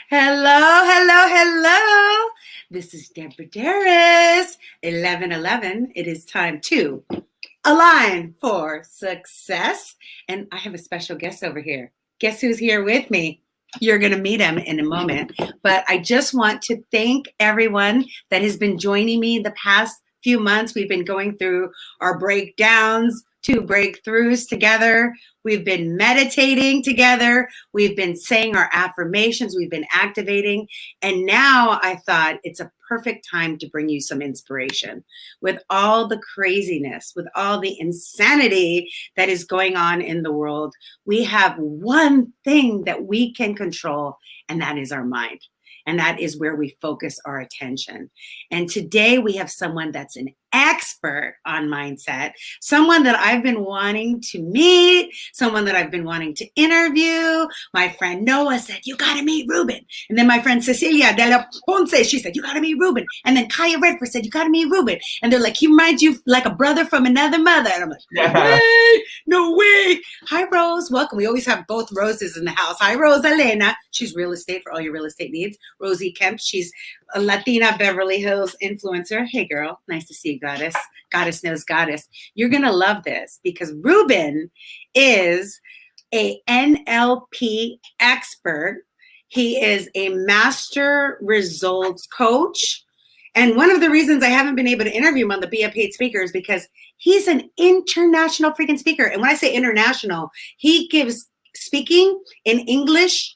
Hello, hello, hello. This is Deborah Deras. 11:11. It is time to align for success. And I have a special guest over here. Guess who's here with me? You're going to meet him in a moment. But I just want to thank everyone that has been joining me the past few months. We've been going through our breakdowns, 2 breakthroughs together. We've been meditating together. We've been saying our affirmations. We've been activating. And now I thought it's a perfect time to bring you some inspiration. With all the craziness, with all the insanity that is going on in the world, we have one thing that we can control, and that is our mind. And that is where we focus our attention. And today we have someone that's an expert on mindset, someone that I've been wanting to meet, someone that I've been wanting to interview. My friend Noah said, you got to meet Ruben. And then my friend Cecilia de la Ponce, she said, you got to meet Ruben. And then Kaya Redford said, you got to meet Ruben. And they're like, he reminds you like a brother from another mother. And I'm like, no way. Hi, Rose. Welcome. We always have both Roses in the house. Hi, Rose Elena. She's real estate for all your real estate needs. Rosie Kemp. She's a Latina Beverly Hills influencer. Hey, girl. Nice to see you, Goddess. Goddess knows Goddess. You're going to love this because Ruben is a NLP expert. He is a master results coach. And one of the reasons I haven't been able to interview him on the Be a Paid Speaker is because he's an international freaking speaker. And when I say international, he gives speaking in English,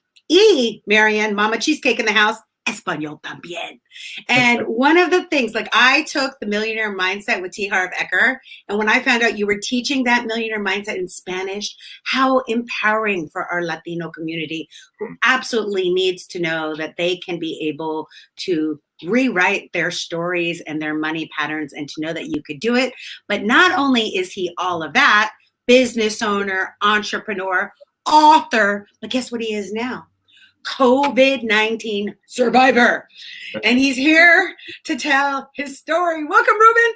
Marianne, Mama Cheesecake in the house, Espanol también. And one of the things, like I took the Millionaire Mindset with T. Harv Eker, and when I found out you were teaching that Millionaire Mindset in Spanish, how empowering for our Latino community who absolutely needs to know that they can be able to rewrite their stories and their money patterns and to know that you could do it. But not only is he all of that, business owner, entrepreneur, author, but guess what he is now? COVID-19 survivor. And he's here to tell his story. Welcome, Ruben.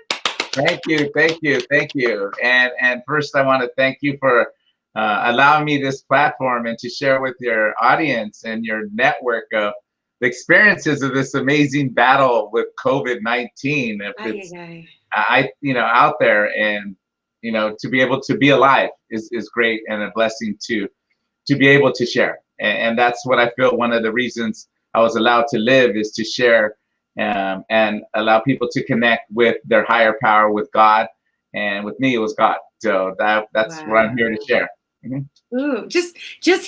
Thank you. And first I want to thank you for allowing me this platform and to share with your audience and your network of the experiences of this amazing battle with COVID-19. Out there, and to be able to be alive is great and a blessing to be able to share. And that's what I feel one of the reasons I was allowed to live is to share and allow people to connect with their higher power, with God. And with me, it was God. So that's what I'm here to share. Mm-hmm. Ooh, just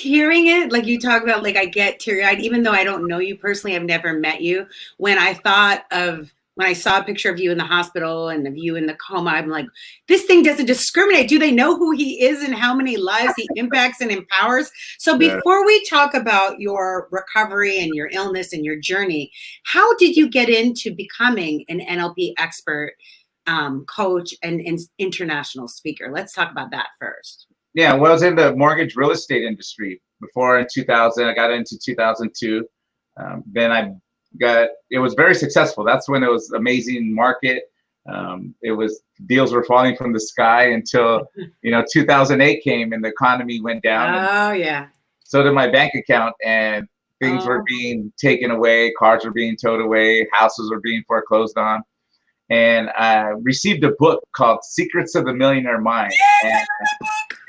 hearing it, like you talk about, like I get teary-eyed, even though I don't know you personally, I've never met you. When I saw a picture of you in the hospital and of you in the coma, I'm like, this thing doesn't discriminate. Do they know who he is and how many lives he impacts and empowers? So before we talk about your recovery and your illness and your journey, how did you get into becoming an NLP expert, coach, and international speaker? Let's talk about that first. Yeah, well, I was in the mortgage real estate industry before in 2000. I got into 2002. Then it was very successful. That's when it was amazing market. Deals were falling from the sky until 2008 came and the economy went down. Oh yeah. So did my bank account, and things were being taken away. Cars were being towed away. Houses were being foreclosed on. And I received a book called Secrets of the Millionaire Mind. Yes,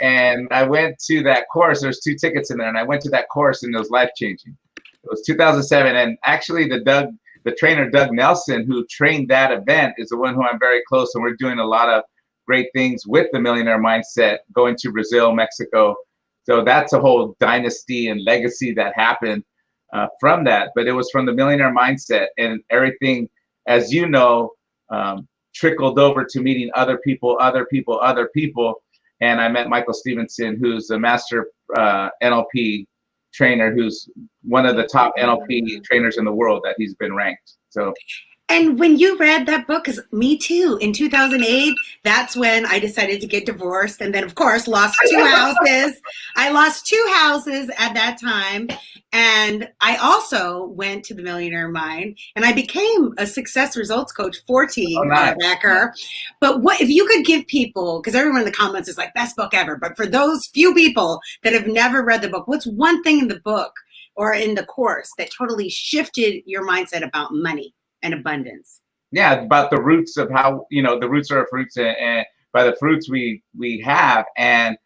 and I went to that course. There's 2 tickets in there, and I went to that course, and it was life-changing. It was 2007, and actually the trainer Doug Nelson, who trained that event, is the one who I'm very close, and we're doing a lot of great things with the Millionaire Mindset, going to Brazil, Mexico. So that's a whole dynasty and legacy that happened from that. But it was from the Millionaire Mindset, and everything, as you know, trickled over to meeting other people. And I met Michael Stevenson, who's a master NLP trainer, who's one of the top NLP trainers in the world, that he's been ranked. So And when you read that book, because me too, in 2008, that's when I decided to get divorced. And then, of course, lost two houses. I lost two houses at that time. And I also went to the Millionaire Mind and I became a success results coach for T. Oh, nice. Becker. But what if you could give people, because everyone in the comments is like, best book ever. But for those few people that have never read the book, what's one thing in the book or in the course that totally shifted your mindset about money and abundance? Yeah, about the roots of how, the roots are fruits, and by the fruits we have, and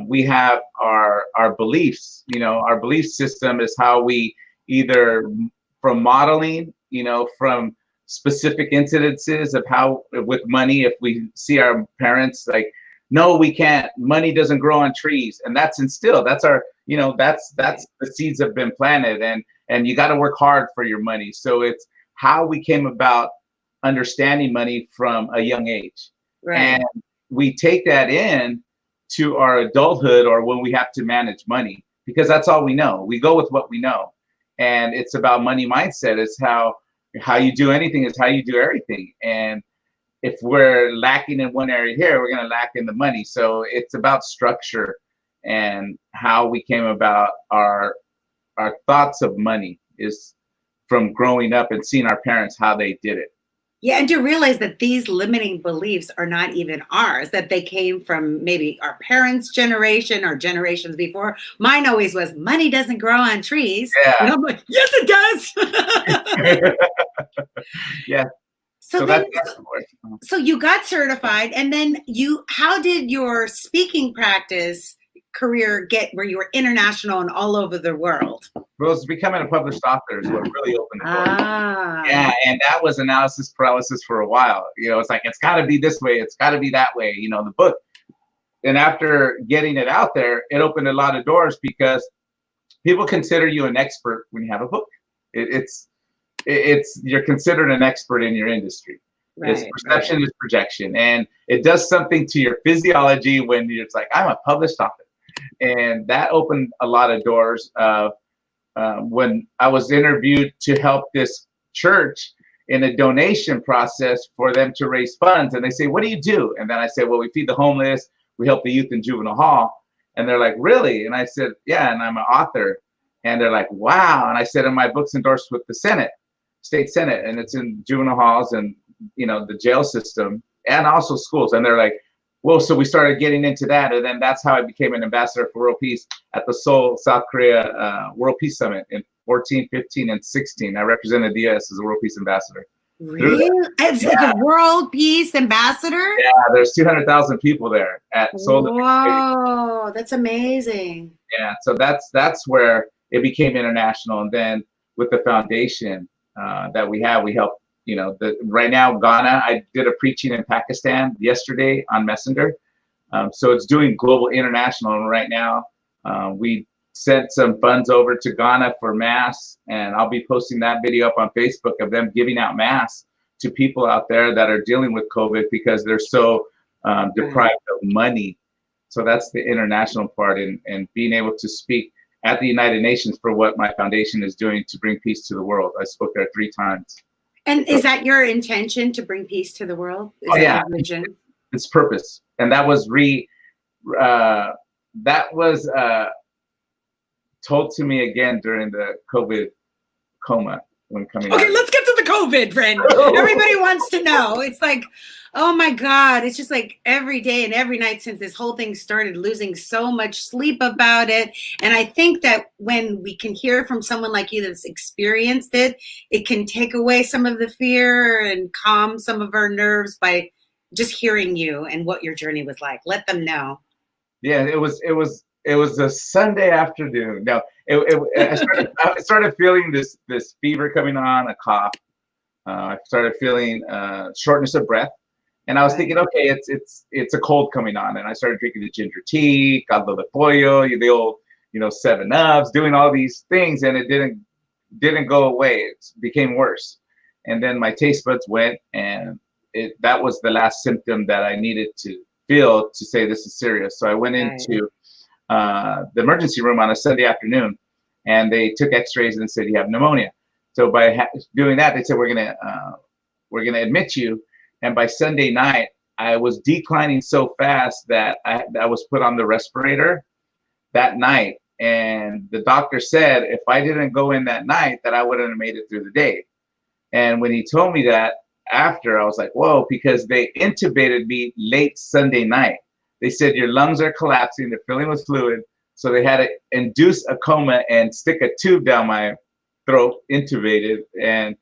we have our beliefs. Our belief system is how we either from modeling, from specific incidences of how with money, if we see our parents like, no, we can't, money doesn't grow on trees, and that's instilled. That's our, that's the seeds have been planted, and you got to work hard for your money. So it's how we came about understanding money from a young age. Right. And we take that in to our adulthood or when we have to manage money, because that's all we know. We go with what we know. And it's about money mindset. It's how you do anything is how you do everything. And if we're lacking in one area here, we're going to lack in the money. So it's about structure and how we came about our thoughts of money is from growing up and seeing our parents, how they did it. Yeah, and to realize that these limiting beliefs are not even ours, that they came from maybe our parents' generation or generations before. Mine always was, money doesn't grow on trees. Yeah. And I'm like, yes, it does. Yeah. So you got certified, and then how did your speaking practice career get where you were international and all over the world? Well, it's becoming a published author is what really opened the door. Ah. Yeah, and that was analysis paralysis for a while. It's like, it's got to be this way, it's got to be that way, the book. And after getting it out there, it opened a lot of doors because people consider you an expert when you have a book. It's you're considered an expert in your industry. Right, it's perception is projection, and it does something to your physiology when it's like, I'm a published author. And that opened a lot of doors. When I was interviewed to help this church in a donation process for them to raise funds, and they say, what do you do? And then I said, well, we feed the homeless, we help the youth in juvenile hall. And they're like, really? And I said, yeah, and I'm an author. And they're like, wow. And I said, and my book's endorsed with the Senate, state Senate, and it's in juvenile halls and the jail system and also schools. And they're like, well, so we started getting into that, and then that's how I became an ambassador for world peace at the Seoul, South Korea World Peace Summit in 14, 15, and 16. I represented the U.S. as a world peace ambassador. Really? As a world peace ambassador? Yeah, there's 200,000 people there at Seoul. Whoa, that's amazing. Yeah, so that's where it became international, and then with the foundation that we have, we help. Right now, Ghana, I did a preaching in Pakistan yesterday on Messenger. So it's doing global international. And right now, we sent some funds over to Ghana for mass. And I'll be posting that video up on Facebook of them giving out mass to people out there that are dealing with COVID because they're so deprived of money. So that's the international part, and being able to speak at the United Nations for what my foundation is doing to bring peace to the world. I spoke there 3 times. And is that your intention, to bring peace to the world? Is that your vision? It's purpose, and that was told to me again during the COVID coma when coming. Okay, let's get to the COVID, friend. Everybody wants to know. It's like, oh my God, it's just like every day and every night since this whole thing started, losing so much sleep about it. And I think that when we can hear from someone like you that's experienced it, it can take away some of the fear and calm some of our nerves by just hearing you and what your journey was like. Let them know. Yeah, it was a Sunday afternoon. No, I started feeling this fever coming on, a cough. I started feeling shortness of breath. And I was thinking, okay, it's a cold coming on, and I started drinking the ginger tea, caldo de pollo, the old, 7-Ups, doing all these things, and it didn't go away. It became worse, and then my taste buds went, and that was the last symptom that I needed to feel to say this is serious. So I went into the emergency room on a Sunday afternoon, and they took X-rays and said you have pneumonia. So by doing that, they said we're gonna admit you. And by Sunday night, I was declining so fast that I was put on the respirator that night. And the doctor said if I didn't go in that night, that I wouldn't have made it through the day. And when he told me that after, I was like, whoa, because they intubated me late Sunday night. They said your lungs are collapsing, they're filling with fluid. So they had to induce a coma and stick a tube down my throat, intubated, and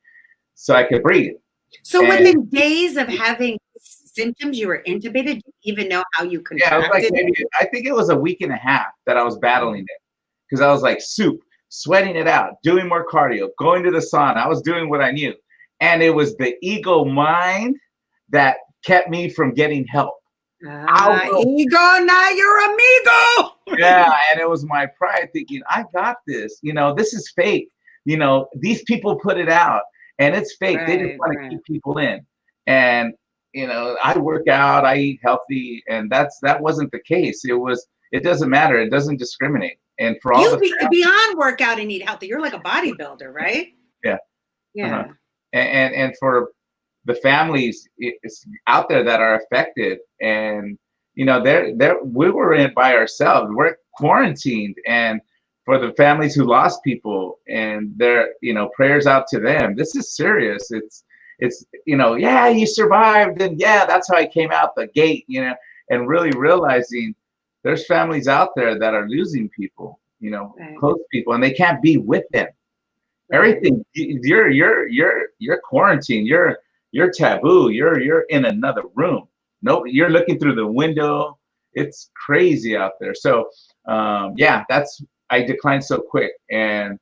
so I could breathe. So within days of having symptoms, you were intubated. Did you even know how you contracted? Yeah, it was like maybe, I think it was a week and a half that I was battling it, because I was like soup, sweating it out, doing more cardio, going to the sauna. I was doing what I knew, and it was the ego mind that kept me from getting help. Ego, not your amigo. Yeah, and it was my pride thinking, I got this. You know, this is fake. You know, these people put it out, and it's fake. Right, they just want to keep people in. And you know, I work out, I eat healthy, and that wasn't the case. It doesn't matter. It doesn't discriminate. And for all beyond workout and eat healthy, you're like a bodybuilder, right? Yeah. Yeah. And for the families out there that are affected, and you know, we were in by ourselves. We're quarantined, and for the families who lost people, and their, you know, prayers out to them. This is serious. It's you know, yeah, you survived, and yeah, that's how I came out the gate, you know, and really realizing there's families out there that are losing people, you know, close people, and they can't be with them. Everything, you're quarantined, you're taboo, you're in another room. No, you're looking through the window. It's crazy out there. So yeah, I declined so quick, and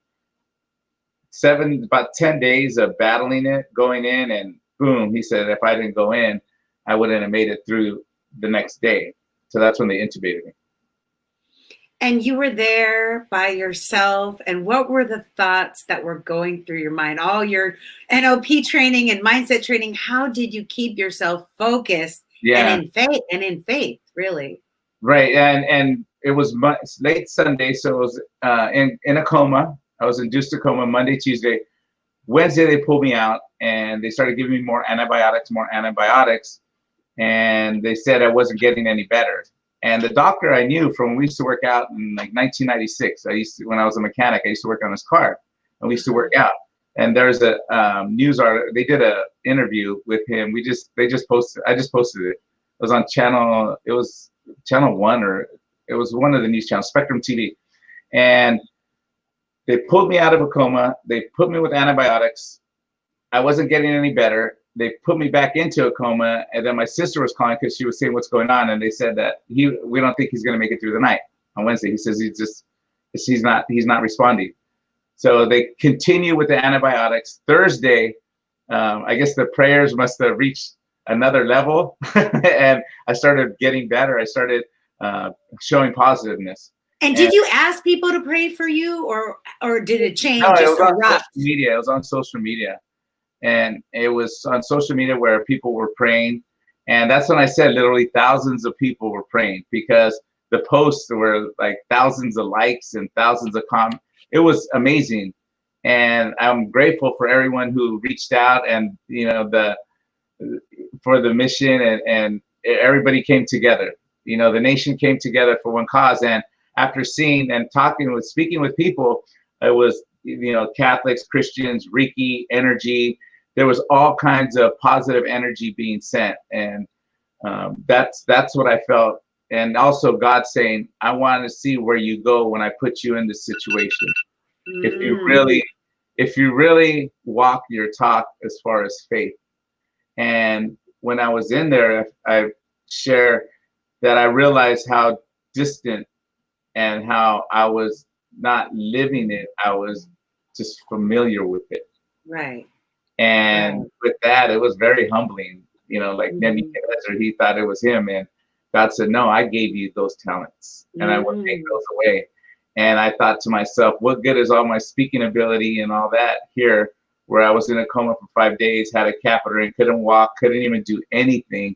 about 10 days of battling it, going in, and boom, he said if I didn't go in, I wouldn't have made it through the next day. So that's when they intubated me. And you were there by yourself. And what were the thoughts that were going through your mind? All your NLP training and mindset training. How did you keep yourself focused and in faith, really? Right. And it was late Sunday. So it was in a coma. I was induced to coma Monday, Tuesday. Wednesday, they pulled me out, and they started giving me more antibiotics. And they said I wasn't getting any better. And the doctor I knew from when we used to work out in like 1996. When I was a mechanic, I used to work on his car, and we used to work out. And there's a news article. They did a interview with him. I just posted it. It was on it was channel 1, or it was one of the news channels, Spectrum TV. And they pulled me out of a coma. They put me with antibiotics. I wasn't getting any better. They put me back into a coma, and then my sister was calling because she was saying what's going on, and they said that we don't think he's going to make it through the night on Wednesday. He says he's not responding. So they continue with the antibiotics. Thursday, I guess the prayers must have reached another level, and I started getting better. I started showing positiveness. And did you ask people to pray for you, or did it change? No, it was on social media. It was on social media. And it was on social media where people were praying. And that's when I said literally thousands of people were praying, because the posts were like thousands of likes and thousands of comments. It was amazing. And I'm grateful for everyone who reached out, and, you know, for the mission, and everybody came together. You know, the nation came together for one cause. And after seeing and speaking with people, it was, you know, Catholics, Christians, Reiki, energy. There was all kinds of positive energy being sent, and that's what I felt. And also God saying, I want to see where you go when I put you in this situation. If you really walk your talk as far as faith. And when I was in there, I share that I realized how distant and how I was not living it. I was just familiar with it. Right. And with that, it was very humbling. You know, like Nebuchadnezzar, he thought it was him, and God said, no, I gave you those talents, and I will take those away. And I thought to myself, what good is all my speaking ability and all that here, where I was in a coma for 5 days, had a catheter and couldn't walk, couldn't even do anything,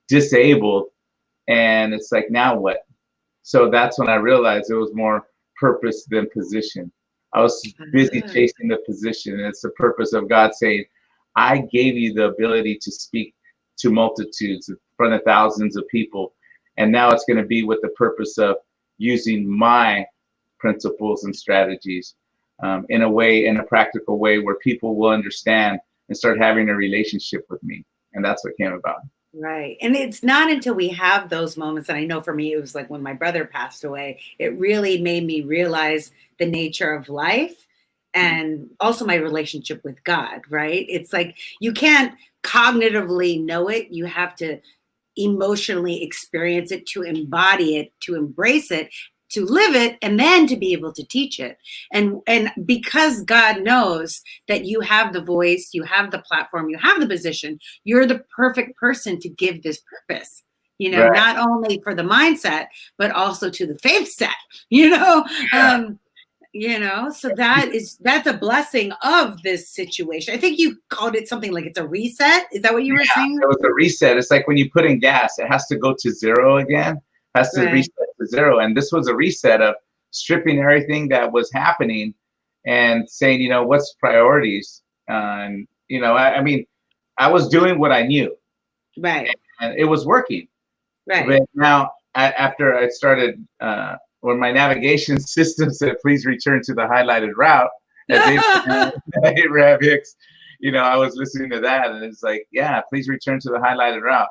disabled. And it's like, now what? So that's when I realized it was more purpose than position. I was busy chasing the position. And it's the purpose of God saying, I gave you the ability to speak to multitudes in front of thousands of people. And now it's going to be with the purpose of using my principles and strategies in a practical way where people will understand and start having a relationship with me. And that's what came about. Right. And it's not until we have those moments, and I know for me, it was like when my brother passed away, it really made me realize the nature of life and also my relationship with God, right? It's like you can't cognitively know it. You have to emotionally experience it, to embody it, to embrace it, to live it, and then to be able to teach it. And because God knows that you have the voice, you have the platform, you have the position, you're the perfect person to give this purpose, Right. not only for the mindset, but also to the faith set, so that's a blessing of this situation. I think you called it something like it's a reset. Is that what you were saying? It was a reset. It's like when you put in gas, it has to go to zero again, has to reset to zero. And this was a reset of stripping everything that was happening and saying, what's priorities? And, I mean, I was doing what I knew. Right. And it was working. Right. But now, after I started, when my navigation system said, please return to the highlighted route, as Abraham Hicks, I was listening to that and it's like, yeah, please return to the highlighted route,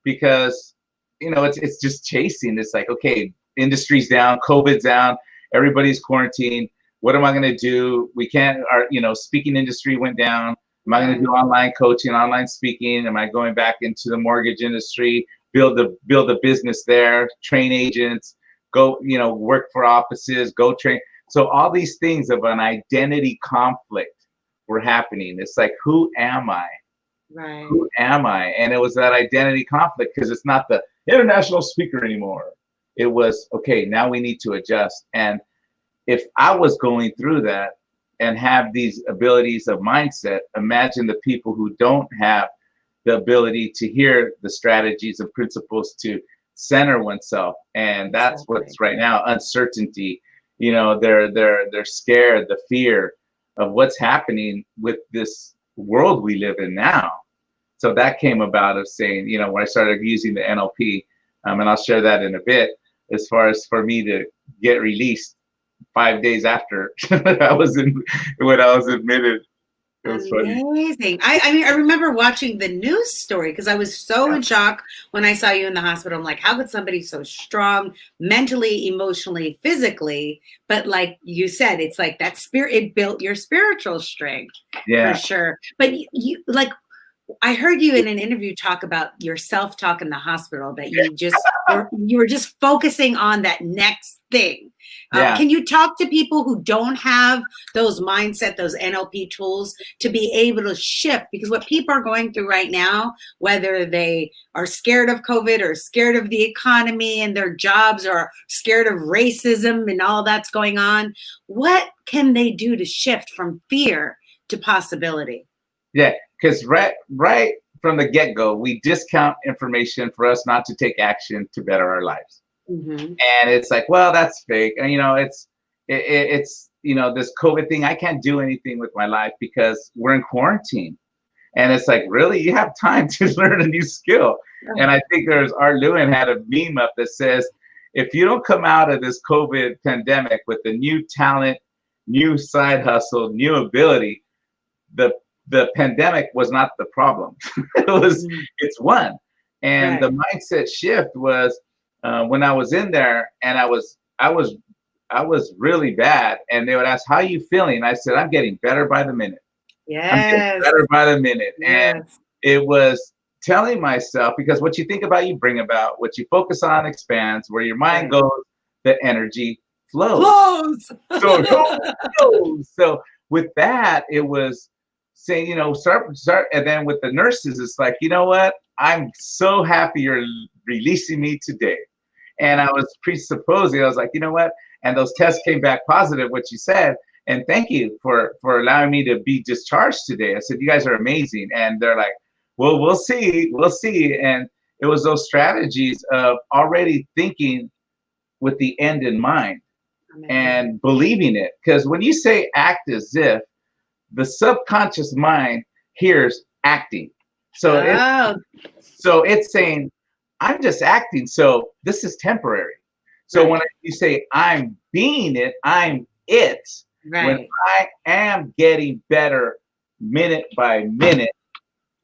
because, it's just chasing. It's like, okay, industry's down, COVID's down, everybody's quarantined. What am I going to do? We can't, speaking industry went down. Am I going to do online coaching, online speaking? Am I going back into the mortgage industry, build a business there, train agents, go, work for offices, go train. So all these things of an identity conflict were happening. It's like, who am I? Right. Who am I? And it was that identity conflict, because it's not the international speaker anymore. It was, okay, now we need to adjust. And if I was going through that and have these abilities of mindset, imagine the people who don't have the ability to hear the strategies and principles to center oneself. And that's what's right now, uncertainty. They're scared, the fear of what's happening with this world we live in now. So that came about of saying, when I started using the NLP, and I'll share that in a bit, as far as for me to get released 5 days after when I was admitted. It was amazing. I mean, I remember watching the news story because I was so in shock when I saw you in the hospital. I'm like, how could somebody so strong, mentally, emotionally, physically, but like you said, it's like that spirit, it built your spiritual strength for sure. But you like, I heard you in an interview talk about your self-talk in the hospital, that you were just focusing on that next thing. Can you talk to people who don't have those mindset, those NLP tools to be able to shift? Because what people are going through right now, whether they are scared of COVID or scared of the economy and their jobs, or scared of racism and all that's going on, what can they do to shift from fear to possibility? Yeah, because right from the get-go, we discount information for us not to take action to better our lives. Mm-hmm. And it's like, well, that's fake. And, it's this COVID thing, I can't do anything with my life because we're in quarantine. And it's like, really, you have time to learn a new skill. And I think Art Lewin had a meme up that says, if you don't come out of this COVID pandemic with a new talent, new side hustle, new ability, the pandemic was not the problem. It's one. And the mindset shift was when I was in there, and I was really bad, and they would ask, how are you feeling? I said, I'm getting better by the minute. Yes. I'm getting better by the minute. Yes. And it was telling myself, because what you think about, you bring about. What you focus on expands. Where your mind goes, the energy flows. So with that, it was saying, start. And then with the nurses, it's like, you know what? I'm so happy you're releasing me today. And I was presupposing, I was like, you know what? And those tests came back positive, what you said. And thank you for allowing me to be discharged today. I said, you guys are amazing. And they're like, well, we'll see. And it was those strategies of already thinking with the end in mind. and believing it. Because when you say act as if, the subconscious mind hears acting. So it's saying, I'm just acting, so this is temporary. So when you say I'm being it, I'm it. When I am getting better minute by minute,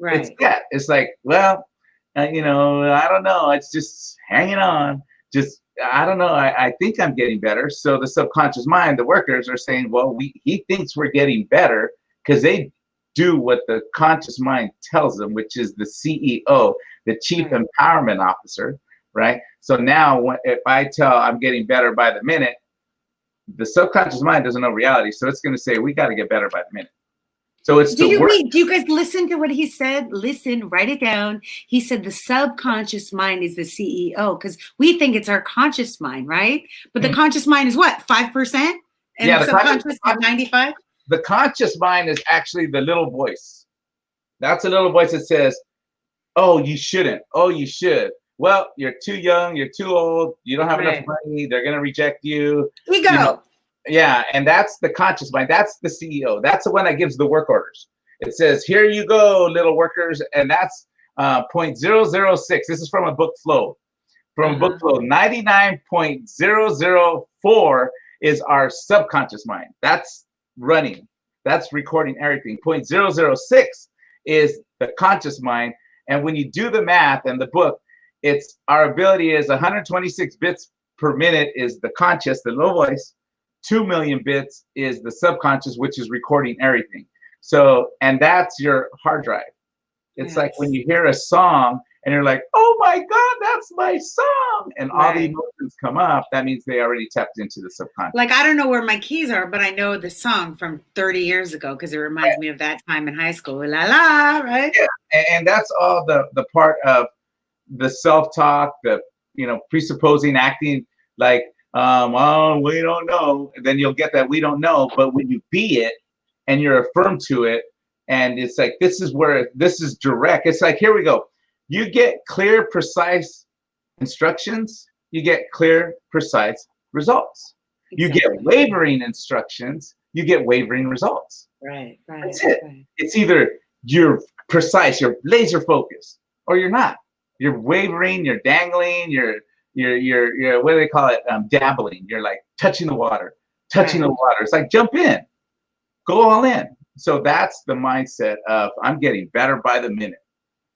it's that. It's like, well, I don't know. It's just hanging on. Just, I don't know. I think I'm getting better. So the subconscious mind, the workers are saying, well, he thinks we're getting better because they do what the conscious mind tells them, which is the CEO, the Chief Empowerment Officer, right? So now if I tell I'm getting better by the minute, the subconscious mind doesn't know reality. So it's going to say, we got to get better by the minute. So it's do you guys listen to what he said? Listen, write it down. He said the subconscious mind is the CEO, because we think it's our conscious mind, right? But the conscious mind is what, 5%? And the subconscious is 95%? The conscious mind is actually the little voice. That's a little voice that says, oh, you shouldn't. Oh, you should. Well, you're too young. You're too old. You don't have enough money. They're going to reject you. Ego. Yeah, and that's the conscious mind. That's the CEO. That's the one that gives the work orders. It says, here you go, little workers. And that's 0.006. This is from a book flow. From book flow, 99.004 is our subconscious mind. That's running. That's recording everything. 0.006 is the conscious mind. And when you do the math and the book, it's our ability is 126 bits per minute is the conscious, the low voice. 2 million bits is the subconscious, which is recording everything. So, and that's your hard drive. It's like when you hear a song and you're like, oh my God, that's my song. And all the emotions come up. That means they already tapped into the subconscious. Like, I don't know where my keys are, but I know the song from 30 years ago because it reminds me of that time in high school. La la, right? Yeah, and that's all the part of the self-talk, the, presupposing, acting like, oh, we don't know. And then you'll get that we don't know. But when you be it and you're affirmed to it, and it's like, this is direct. It's like, here we go. You get clear, precise instructions. You get clear, precise results. Exactly. You get wavering instructions. You get wavering results. Right. That's it. Right. It's either you're precise, you're laser focused, or you're not. You're wavering, you're dangling, you're what do they call it? Dabbling. You're like touching the water. It's like jump in, go all in. So that's the mindset of I'm getting better by the minute.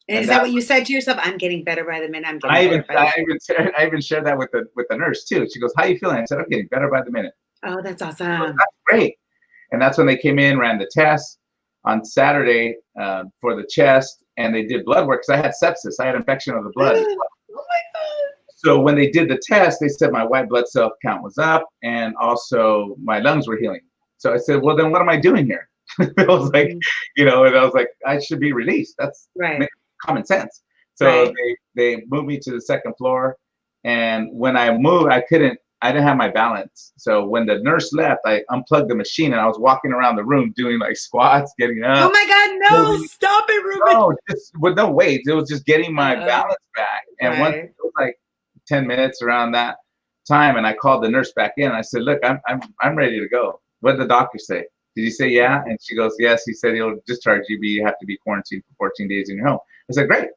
And is that what you said to yourself? I'm getting better by the minute. I even shared that with the nurse too. She goes, "How are you feeling?" I said, "I'm getting better by the minute." Oh, that's awesome. So that's great. And that's when they came in, ran the test on Saturday for the chest, and they did blood work because I had sepsis. I had infection of the blood. Oh my God. So when they did the test, they said my white blood cell count was up, and also my lungs were healing. So I said, well, then what am I doing here? I was like, and I was like, I should be released. That's common sense. So they moved me to the second floor, and when I moved, I didn't have my balance. So when the nurse left, I unplugged the machine, and I was walking around the room doing like squats, getting up. Oh my God, no, stop it, Ruben. No, with no weight. It was just getting my balance back. And once it was like 10 minutes around that time, and I called the nurse back in. I said, look, I'm ready to go. What did the doctor say? Did he say yeah? And she goes, yes. He said he'll discharge you, but you have to be quarantined for 14 days in your home. I said, great.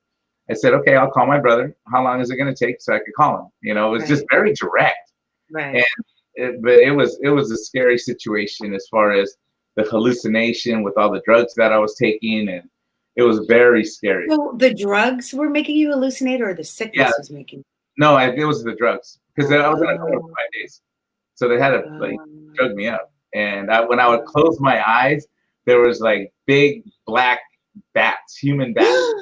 I said, okay, I'll call my brother. How long is it going to take so I could call him? It was just very direct. Right. But it was a scary situation as far as the hallucination with all the drugs that I was taking, and it was very scary. So the drugs were making you hallucinate, or the sickness was making you? No, it was the drugs, because I was in a coma for 5 days. So they had to drug me up. And when I would close my eyes, there was like big black bats, human bats.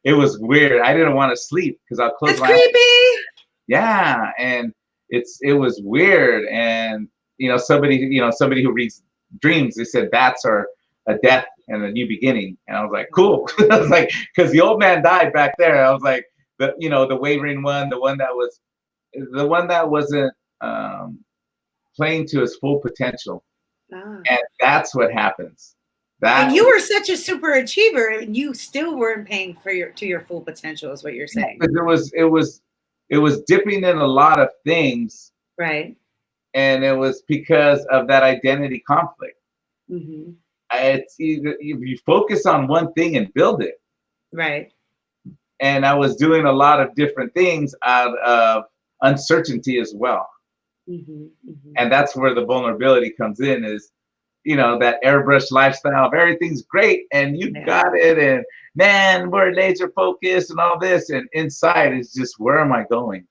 It was weird. I didn't want to sleep because I'll close my eyes. It's creepy. Yeah, and it was weird. And somebody who reads dreams, they said bats are a death and a new beginning. And I was like, cool. I was like, because the old man died back there. I was like, the wavering one, the one that wasn't playing to his full potential. And that's what happens. And you were such a super achiever, and you still weren't paying to your full potential, is what you're saying. Because it was dipping in a lot of things. Right. And it was because of that identity conflict. Mm-hmm. It's either you focus on one thing and build it. Right. And I was doing a lot of different things out of uncertainty as well. Mm-hmm. Mm-hmm. And that's where the vulnerability comes in, is, that airbrush lifestyle of everything's great and you got it, and man, we're laser focused and all this, and inside is just, where am I going?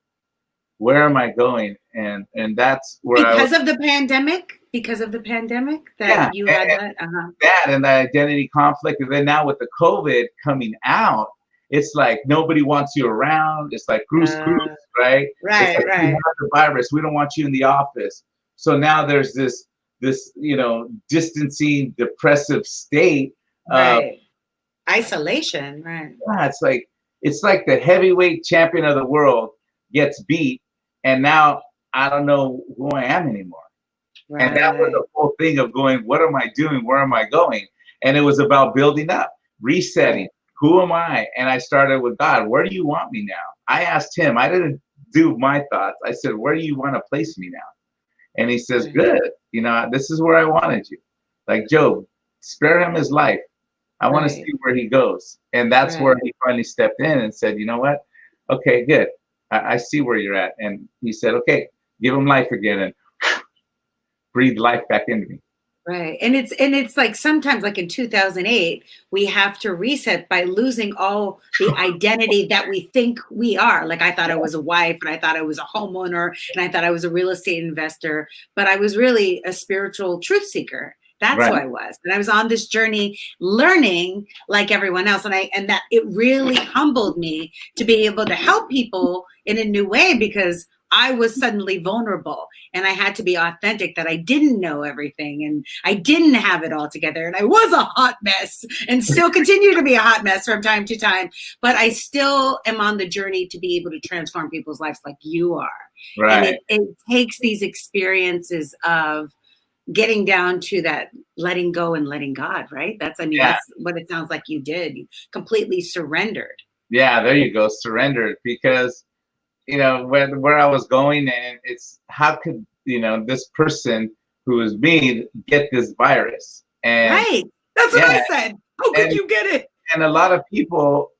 Where am I going? And that's where because of the pandemic that you had that. That and the identity conflict, and then now with the COVID coming out, it's like nobody wants you around. It's like cruise, right? Right, it's like, right. You have the virus. We don't want you in the office. So now there's this distancing, depressive state. Right. Isolation. Right. Yeah, it's like the heavyweight champion of the world gets beat, and now I don't know who I am anymore. Right. And that was the whole thing of going, what am I doing? Where am I going? And it was about building up, resetting. Right. Who am I? And I started with God. Where do you want me now? I asked him. I didn't do my thoughts. I said, where do you want to place me now? And he says, good. This is where I wanted you. Like Job, spare him his life. I want to see where he goes. And that's where he finally stepped in and said, you know what? Okay, good. I see where you're at. And he said, okay, give him life again and breathe life back into me. Right. And it's like sometimes, like in 2008, we have to reset by losing all the identity that we think we are. Like, I thought I was a wife, and I thought I was a homeowner, and I thought I was a real estate investor, but I was really a spiritual truth seeker. That's who I was. And I was on this journey learning like everyone else. And that it really humbled me to be able to help people in a new way, because I was suddenly vulnerable, and I had to be authentic that I didn't know everything, and I didn't have it all together, and I was a hot mess, and still continue to be a hot mess from time to time. But I still am on the journey to be able to transform people's lives like you are. Right. And it takes these experiences of getting down to that letting go and letting God, right? That's what it sounds like you did. You completely surrendered. Yeah, there you go. Surrendered, because where I was going, and it's, how could this person who is me get this virus? And right, that's what I said. How could you get it? And a lot of people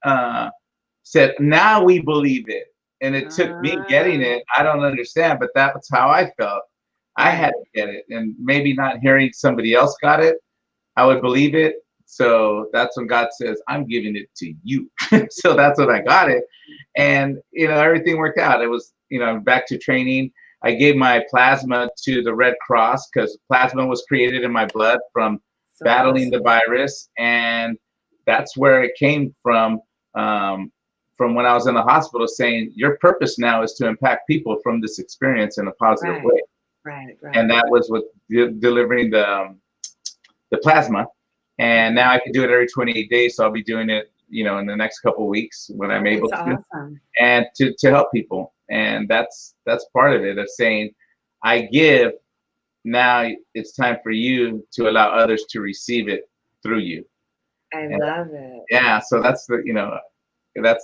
said, now we believe it. And it took me getting it. I don't understand, but that's how I felt. I had to get it, and maybe not hearing somebody else got it, I would believe it. So that's when God says, I'm giving it to you. So that's when I got it. And, everything worked out. It was, back to training. I gave my plasma to the Red Cross, because plasma was created in my blood from battling the virus. And that's where it came from when I was in the hospital, saying, your purpose now is to impact people from this experience in a positive way. Right. And that was with delivering the plasma. And now I can do it every 28 days. So I'll be doing it, in the next couple of weeks when I'm able to. Awesome. And to help people. And that's part of it, of saying, I give, now it's time for you to allow others to receive it through you. I love it. Yeah. So that's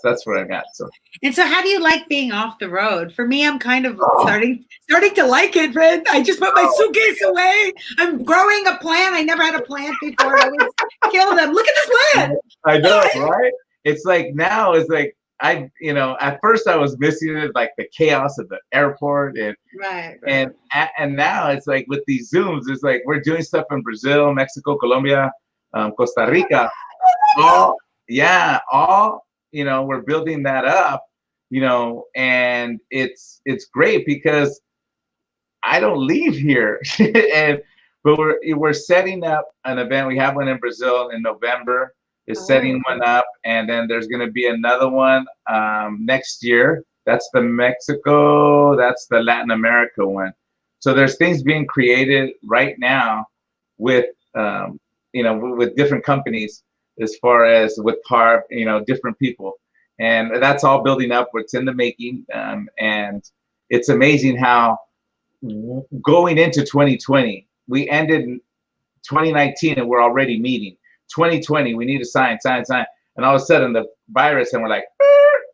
that's where I'm at. So. And so how do you like being off the road? For me, I'm kind of starting to like it, Fred. I just put my suitcase away. I'm growing a plant. I never had a plant before. I always kill them. Look at this plant. I know, right? It's like, now it's like, at first I was missing it, like the chaos of the airport, and and now it's like with these Zooms, it's like we're doing stuff in Brazil, Mexico, Colombia, Costa Rica, we're building that up, and it's great because I don't leave here. But we're setting up an event. We have one in Brazil in November. Is setting one up, and then there's going to be another one next year. That's the Mexico. That's the Latin America one. So there's things being created right now with with different companies, as far as with different people, and that's all building up. It's in the making, and it's amazing how going into 2020, we ended 2019 and we're already meeting 2020. We need to sign, and all of a sudden the virus, and we're like,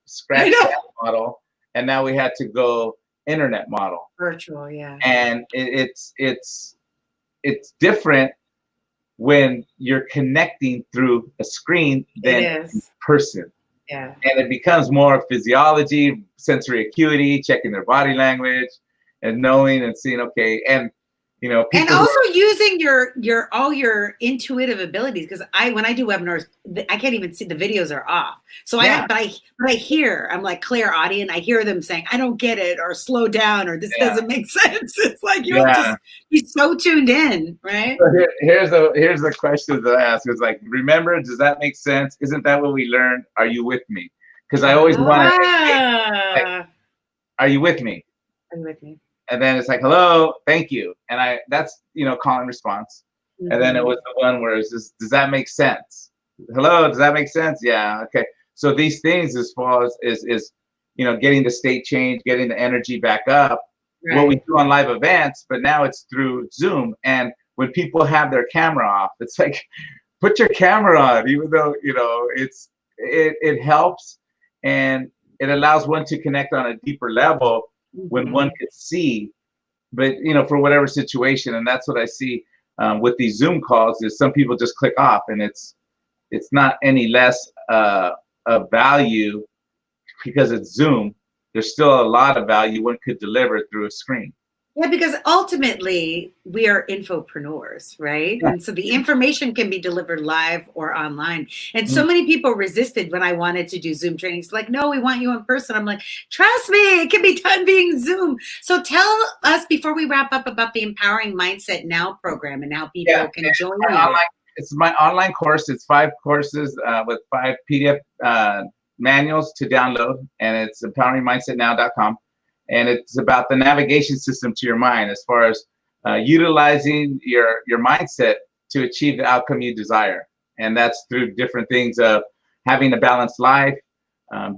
scratch that model, and now we had to go internet model. Virtual, yeah. And it's different when you're connecting through a screen than in person. Yeah. And it becomes more physiology, sensory acuity, checking their body language, and knowing and seeing, okay, and people and also using your all your intuitive abilities, because when I do webinars, I can't even see, the videos are off. So yeah. I hear, I'm like clairaudient. I hear them saying, I don't get it, or slow down, or this doesn't make sense. It's like you have to be so tuned in, right? So here's the question that I ask. It's like, remember, does that make sense? Isn't that what we learned? Are you with me? Because I always want to, like, are you with me? Are you with me? And then it's like, hello, thank you. And that's, call and response. Mm-hmm. And then it was the one where it's just, does that make sense? Hello, does that make sense? Yeah, okay. So these things, as far as is getting the state change, getting the energy back up, what we do on live events, but now it's through Zoom. And when people have their camera off, it's like, put your camera on, even though, it helps, and it allows one to connect on a deeper level when one could see, but for whatever situation. And that's what I see with these Zoom calls, is some people just click off, and it's not any less of value because it's Zoom. There's still a lot of value one could deliver through a screen. Yeah, because ultimately we are infopreneurs, right? Yeah. And so the information can be delivered live or online. And so many people resisted when I wanted to do Zoom trainings. Like, no, we want you in person. I'm like, trust me, it can be done being Zoom. So tell us, before we wrap up, about the Empowering Mindset Now program and how people can join you. It's my online course. It's 5 courses with 5 PDF manuals to download, and it's empoweringmindsetnow.com. And it's about the navigation system to your mind, as far as utilizing your mindset to achieve the outcome you desire. And that's through different things of having a balanced life,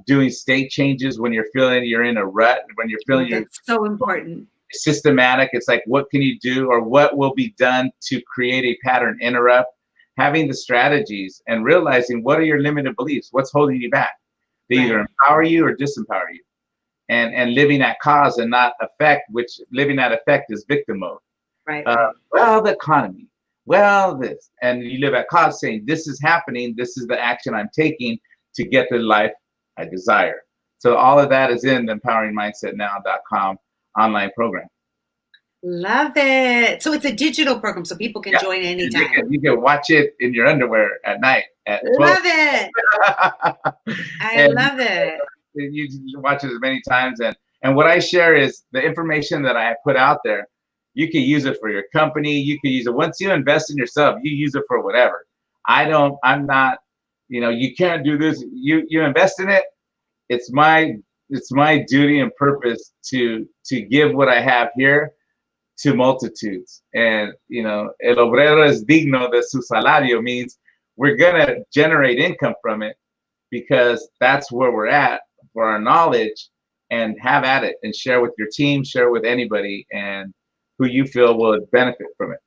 doing state changes when you're feeling you're in a rut, when you're feeling that's so important. Systematic. It's like, what can you do, or what will be done to create a pattern interrupt? Having the strategies and realizing, what are your limited beliefs? What's holding you back? They either empower you or disempower you. And living at cause and not effect, which living at effect is victim mode. Right. Well, the economy, well, this, and you live at cause, saying, this is happening, this is the action I'm taking to get the life I desire. So all of that is in the empoweringmindsetnow.com online program. Love it. So it's a digital program, so people can join anytime. You can watch it in your underwear at night. Love it. I love it. You watch it as many times, and what I share is the information that I put out there. You can use it for your company. You can use it once you invest in yourself. You use it for whatever. I'm not. You can't do this. You invest in it. It's my duty and purpose to give what I have here to multitudes. And el obrero es digno de su salario means we're gonna generate income from it, because that's where we're at for our knowledge, and have at it and share with your team, share with anybody and who you feel will benefit from it.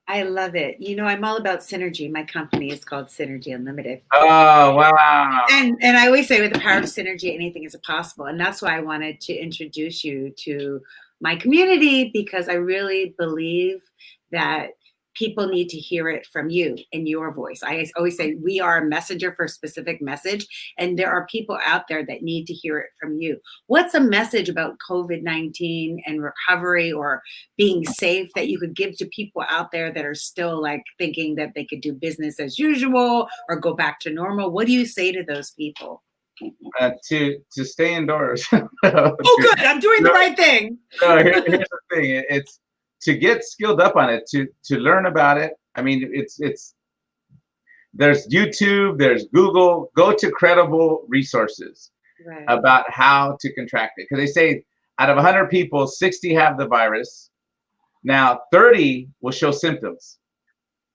I love it. I'm all about synergy. My company is called Synergy Unlimited. Oh, wow. And I always say, with the power of synergy, anything is possible. And that's why I wanted to introduce you to my community, because I really believe that people need to hear it from you in your voice. I always say we are a messenger for a specific message, and there are people out there that need to hear it from you. What's a message about COVID-19 and recovery or being safe that you could give to people out there that are still like thinking that they could do business as usual or go back to normal? What do you say to those people? To stay indoors. Oh, good. I'm doing the right thing. Here's the thing. It's to get skilled up on it, to learn about it. I mean, there's YouTube, there's Google. Go to credible resources about how to contract it. Because they say out of 100 people, 60 have the virus. Now, 30 will show symptoms.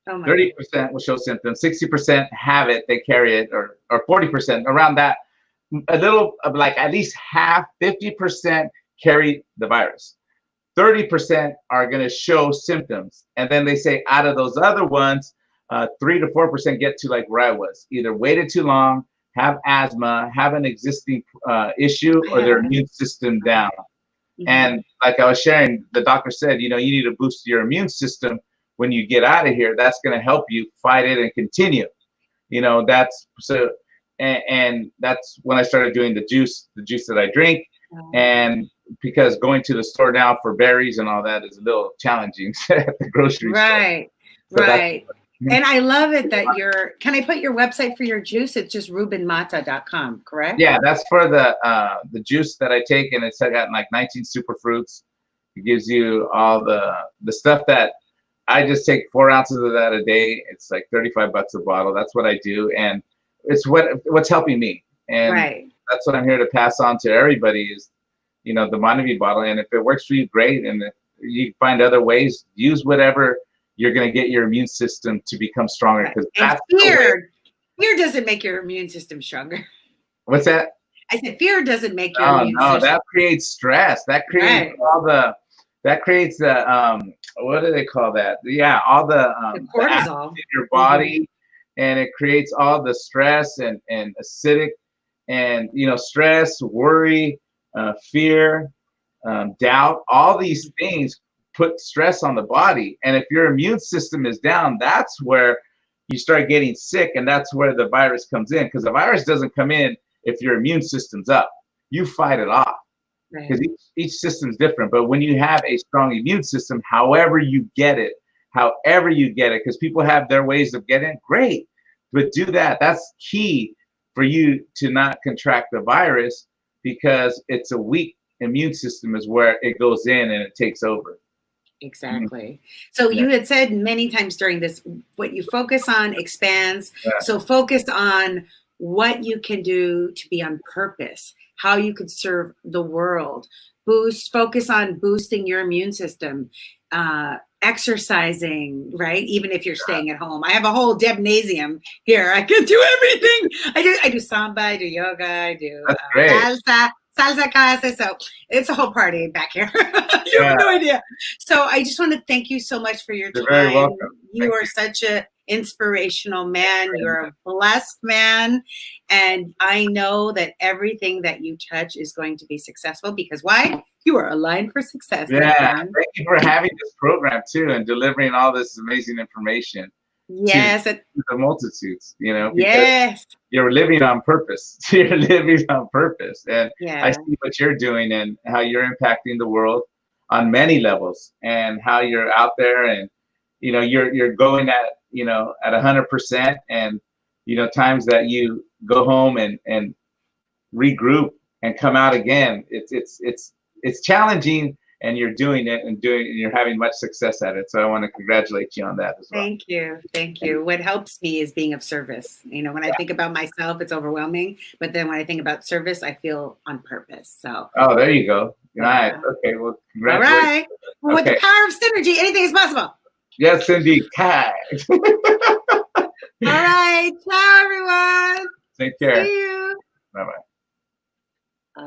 30% will show symptoms. 60% have it, they carry it, or 40%, around that. A little, like at least half, 50% carry the virus. 30% are going to show symptoms. And then they say out of those other ones, 3 to 4% get to like where I was, either waited too long, have asthma, have an existing issue, or their immune system down. And like I was sharing, the doctor said, you need to boost your immune system when you get out of here. That's going to help you fight it and continue. That's so, and that's when I started doing the juice that I drink. And because going to the store now for berries and all that is a little challenging at the grocery store. Right. And I love it that can I put your website for your juice? It's just rubenmata.com, correct? Yeah, that's for the juice that I take, and it's got like 19 superfruits. It gives you all the stuff that I just take 4 ounces of that a day. It's like $35 a bottle. That's what I do, and it's what's helping me. And that's what I'm here to pass on to everybody is, the Motivate bottle. And if it works for you, great. And if you find other ways, use whatever you're going to get your immune system to become stronger. Because fear doesn't make your immune system stronger. What's that? I said fear doesn't make your immune system. That creates stress. That creates what do they call that? Yeah, all the cortisol in your body, and it creates all the stress and acidic, and stress, worry, fear, doubt. All these things put stress on the body, and if your immune system is down, that's where you start getting sick, and that's where the virus comes in. Because the virus doesn't come in if your immune system's up. You fight it off. Because each system's different. But when you have a strong immune system, however you get it, because people have their ways of getting it, great. But do that. That's key for you to not contract the virus, because it's a weak immune system is where it goes in and it takes over. Exactly. So you had said many times during this, what you focus on expands. So focus on what you can do to be on purpose, how you could serve the world, focus on boosting your immune system, exercising, right? Even if you're staying at home. I have a whole Debnasium here. I can do everything. I do samba, I do yoga, I do salsa classes. So it's a whole party back here. You have no idea. So I just want to thank you so much for your time. You're very welcome. You are such an inspirational man. You're a blessed man. And I know that everything that you touch is going to be successful, because why? You are aligned for success. Yeah. Thank you for having this program too, and delivering all this amazing information. Yes. To the multitudes, because you're living on purpose. You're living on purpose. And I see what you're doing and how you're impacting the world on many levels, and how you're out there, and you're going at 100%, and times that you go home and regroup and come out again. It's challenging, and you're doing it and you're having much success at it. So I want to congratulate you on that as well. Thank you. What helps me is being of service. When I think about myself, it's overwhelming. But then when I think about service, I feel on purpose. So. Oh, there you go. Nice. Okay. Well, congratulations. All right. Well, with the power of synergy, anything is possible. Yes, indeed. Kai. All right. Ciao, everyone. Take care. See you. Bye-bye.